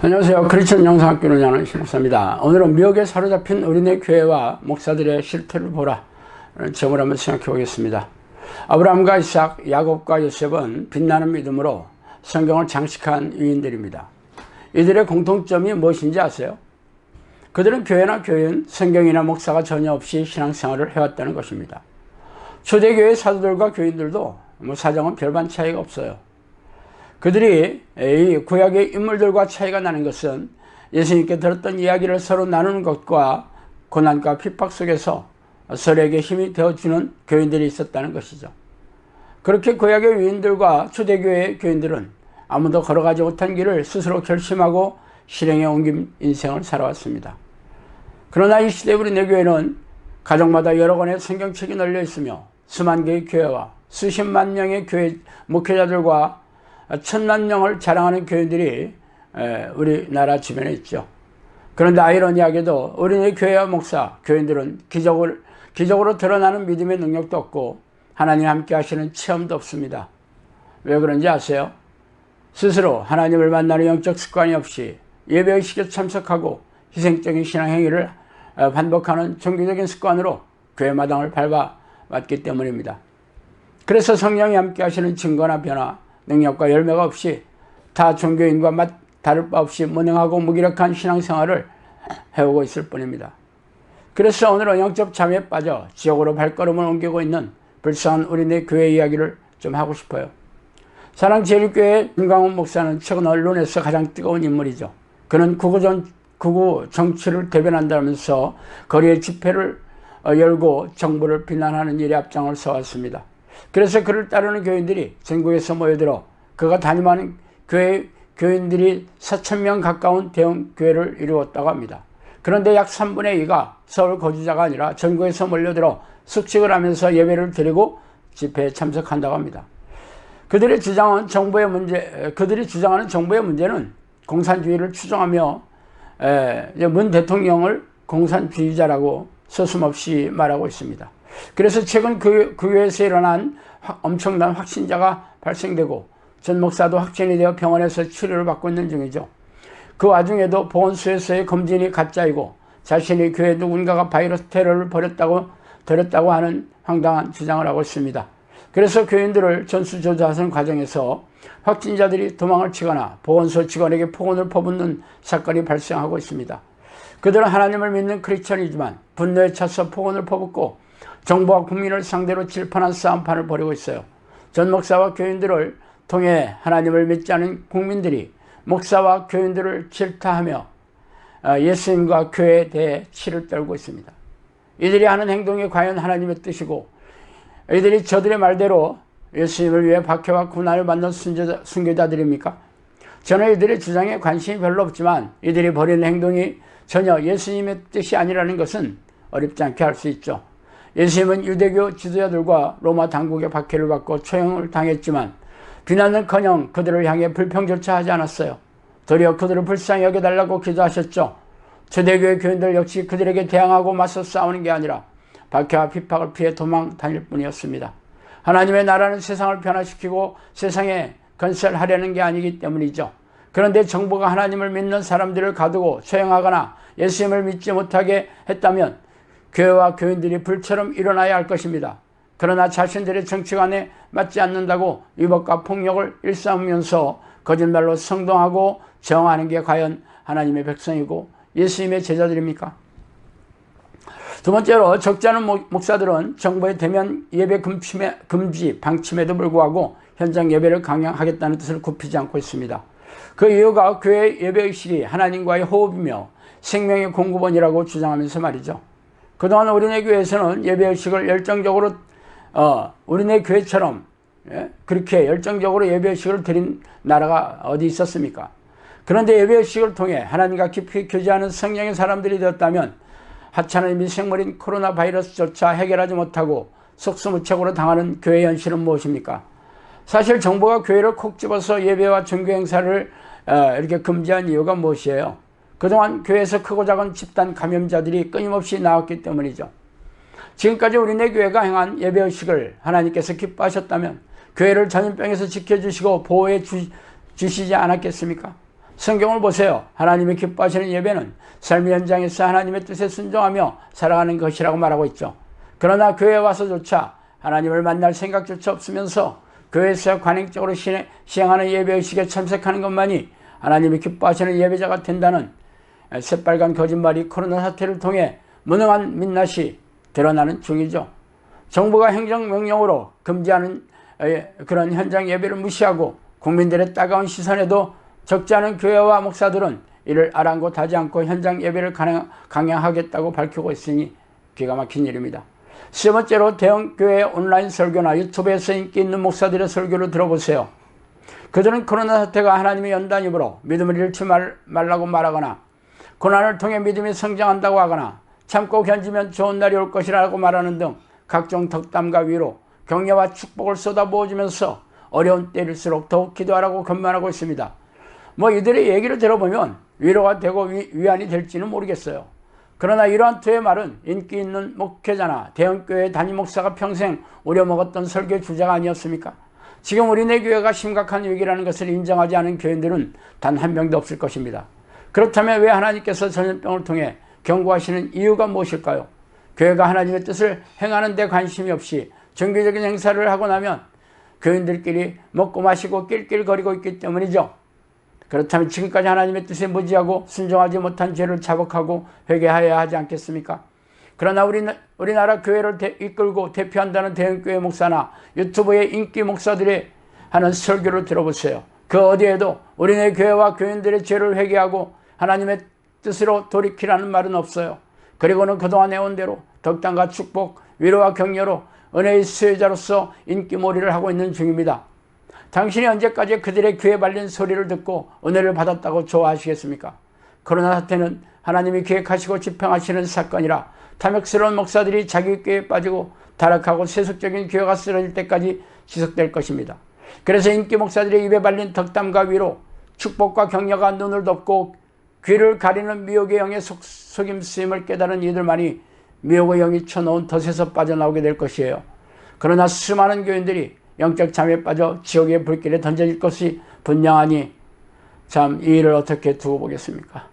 안녕하세요. 크리스천 영상학교를 운영하는 신목사입니다. 오늘은 미혹에 사로잡힌 우리네 교회와 목사들의 실태를 보라 제목을 한번 생각해 보겠습니다. 아브라함과 이삭, 야곱과 요셉은 빛나는 믿음으로 성경을 장식한 위인들입니다. 이들의 공통점이 무엇인지 아세요? 그들은 교회나 교인, 성경이나 목사가 전혀 없이 신앙생활을 해왔다는 것입니다. 초대교회 사도들과 교인들도 사정은 별반 차이가 없어요. 그들이 이 구약의 인물들과 차이가 나는 것은 예수님께 들었던 이야기를 서로 나누는 것과 고난과 핍박 속에서 서로에게 힘이 되어주는 교인들이 있었다는 것이죠. 그렇게 구약의 위인들과 초대교회의 교인들은 아무도 걸어가지 못한 길을 스스로 결심하고 실행에 옮긴 인생을 살아왔습니다. 그러나 이 시대 우리네 교회는 가정마다 여러 권의 성경책이 널려 있으며 수만 개의 교회와 수십만 명의 교회 목회자들과 천만 명을 자랑하는 교인들이 우리나라 주변에 있죠. 그런데 아이러니하게도 우리네 교회와 목사, 교인들은 기적으로 드러나는 믿음의 능력도 없고 하나님 함께 하시는 체험도 없습니다. 왜 그런지 아세요? 스스로 하나님을 만나는 영적 습관이 없이 예배의식에 참석하고 희생적인 신앙행위를 반복하는 종교적인 습관으로 교회 마당을 밟아왔기 때문입니다. 그래서 성령이 함께 하시는 증거나 변화, 능력과 열매가 없이 타 종교인과 다를 바 없이 무능하고 무기력한 신앙생활을 해오고 있을 뿐입니다. 그래서 오늘은 영적 잠에 빠져 지옥으로 발걸음을 옮기고 있는 불쌍한 우리네 교회 이야기를 좀 하고 싶어요. 사랑제일교회 김광훈 목사는 최근 언론에서 가장 뜨거운 인물이죠. 그는 극우 정치를 대변한다면서 거리에 집회를 열고 정부를 비난하는 일에 앞장을 서왔습니다. 그래서 그를 따르는 교인들이 전국에서 모여들어 그가 담임하는 교인들이 4,000명 가까운 대형 교회를 이루었다고 합니다. 그런데 약 3분의 2가 서울 거주자가 아니라 전국에서 몰려들어 숙식을 하면서 예배를 드리고 집회에 참석한다고 합니다. 그들이 주장하는 정부의 문제는 공산주의를 추종하며 문 대통령을 공산주의자라고 서슴없이 말하고 있습니다. 그래서 최근 그 교회에서 일어난 엄청난 확진자가 발생되고 전 목사도 확진이 되어 병원에서 치료를 받고 있는 중이죠. 그 와중에도 보건소에서의 검진이 가짜이고 자신의 교회 누군가가 바이러스 테러를 벌였다고 하는 황당한 주장을 하고 있습니다. 그래서 교인들을 전수조사하는 과정에서 확진자들이 도망을 치거나 보건소 직원에게 폭언을 퍼붓는 사건이 발생하고 있습니다. 그들은 하나님을 믿는 크리스천이지만 분노에 차서 폭언을 퍼붓고 정부와 국민을 상대로 질펀한 싸움판을 벌이고 있어요. 전 목사와 교인들을 통해 하나님을 믿지 않은 국민들이 목사와 교인들을 질타하며 예수님과 교회에 대해 치를 떨고 있습니다. 이들이 하는 행동이 과연 하나님의 뜻이고 이들이 저들의 말대로 예수님을 위해 박해와 고난을 받는 순교자들입니까? 저는 이들의 주장에 관심이 별로 없지만 이들이 벌이는 행동이 전혀 예수님의 뜻이 아니라는 것은 어렵지 않게 알 수 있죠. 예수님은 유대교 지도자들과 로마 당국의 박해를 받고 처형을 당했지만 비난은커녕 그들을 향해 불평조차 하지 않았어요. 도리어 그들을 불쌍히 여겨달라고 기도하셨죠. 초대교회 교인들 역시 그들에게 대항하고 맞서 싸우는 게 아니라 박해와 핍박을 피해 도망 다닐 뿐이었습니다. 하나님의 나라는 세상을 변화시키고 세상에 건설하려는 게 아니기 때문이죠. 그런데 정부가 하나님을 믿는 사람들을 가두고 처형하거나 예수님을 믿지 못하게 했다면 교회와 교인들이 불처럼 일어나야 할 것입니다. 그러나 자신들의 정치관에 맞지 않는다고 위법과 폭력을 일삼으면서 거짓말로 성동하고 정하는 게 과연 하나님의 백성이고 예수님의 제자들입니까? 두 번째로 적지 않은 목사들은 정부의 대면 예배 금지 방침에도 불구하고 현장 예배를 강행하겠다는 뜻을 굽히지 않고 있습니다. 그 이유가 교회 예배의식이 하나님과의 호흡이며 생명의 공급원이라고 주장하면서 말이죠. 그동안 우리네 교회에서는 예배의식을 열정적으로 우리네 교회처럼 그렇게 열정적으로 예배의식을 드린 나라가 어디 있었습니까? 그런데 예배의식을 통해 하나님과 깊이 교제하는 성령의 사람들이 되었다면 하찮은 미생물인 코로나 바이러스조차 해결하지 못하고 속수무책으로 당하는 교회 현실은 무엇입니까? 사실 정부가 교회를 콕 집어서 예배와 종교 행사를 이렇게 금지한 이유가 무엇이에요? 그동안 교회에서 크고 작은 집단 감염자들이 끊임없이 나왔기 때문이죠. 지금까지 우리네 교회가 행한 예배의식을 하나님께서 기뻐하셨다면 교회를 전염병에서 지켜주시고 보호해 주시지 않았겠습니까? 성경을 보세요. 하나님이 기뻐하시는 예배는 삶의 현장에서 하나님의 뜻에 순종하며 살아가는 것이라고 말하고 있죠. 그러나 교회에 와서조차 하나님을 만날 생각조차 없으면서 교회에서 관행적으로 시행하는 예배의식에 참석하는 것만이 하나님이 기뻐하시는 예배자가 된다는 새빨간 거짓말이 코로나 사태를 통해 무능한 민낯이 드러나는 중이죠. 정부가 행정명령으로 금지하는 그런 현장 예배를 무시하고 국민들의 따가운 시선에도 적지 않은 교회와 목사들은 이를 아랑곳하지 않고 현장 예배를 강행하겠다고 밝히고 있으니 기가 막힌 일입니다. 세 번째로 대형 교회의 온라인 설교나 유튜브에서 인기 있는 목사들의 설교를 들어보세요. 그들은 코로나 사태가 하나님의 연단이므로 믿음을 잃지 말라고 말하거나 고난을 통해 믿음이 성장한다고 하거나 참고 견디면 좋은 날이 올 것이라고 말하는 등 각종 덕담과 위로, 격려와 축복을 쏟아부어주면서 어려운 때일수록 더욱 기도하라고 권면하고 있습니다. 이들의 얘기를 들어보면 위로가 되고 위안이 될지는 모르겠어요. 그러나 이러한 투의 말은 인기 있는 목회자나 대형교회 담임 목사가 평생 우려먹었던 설교 주제가 아니었습니까? 지금 우리네 교회가 심각한 위기라는 것을 인정하지 않은 교인들은 단 한 명도 없을 것입니다. 그렇다면 왜 하나님께서 전염병을 통해 경고하시는 이유가 무엇일까요? 교회가 하나님의 뜻을 행하는 데 관심이 없이 정기적인 행사를 하고 나면 교인들끼리 먹고 마시고 낄낄거리고 있기 때문이죠. 그렇다면 지금까지 하나님의 뜻에 무지하고 순종하지 못한 죄를 자복하고 회개하여야 하지 않겠습니까? 그러나 우리나라 교회를 이끌고 대표한다는 대형교회 목사나 유튜브의 인기 목사들이 하는 설교를 들어보세요. 그 어디에도 우리네 교회와 교인들의 죄를 회개하고 하나님의 뜻으로 돌이키라는 말은 없어요. 그리고는 그동안 해온 대로 덕담과 축복, 위로와 격려로 은혜의 수혜자로서 인기몰이를 하고 있는 중입니다. 당신이 언제까지 그들의 귀에 발린 소리를 듣고 은혜를 받았다고 좋아하시겠습니까? 코로나 사태는 하나님이 기획하시고 집행하시는 사건이라 탐욕스러운 목사들이 자기 꾀에 빠지고 타락하고 세속적인 교회가 쓰러질 때까지 지속될 것입니다. 그래서 인기 목사들의 입에 발린 덕담과 위로, 축복과 격려가 눈을 덮고 귀를 가리는 미혹의 영의 속임수임을 깨달은 이들만이 미혹의 영이 쳐놓은 덫에서 빠져나오게 될 것이에요. 그러나 수많은 교인들이 영적 잠에 빠져 지옥의 불길에 던져질 것이 분명하니 참 이 일을 어떻게 두고 보겠습니까?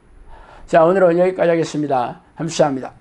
자, 오늘은 여기까지 하겠습니다. 감사합니다.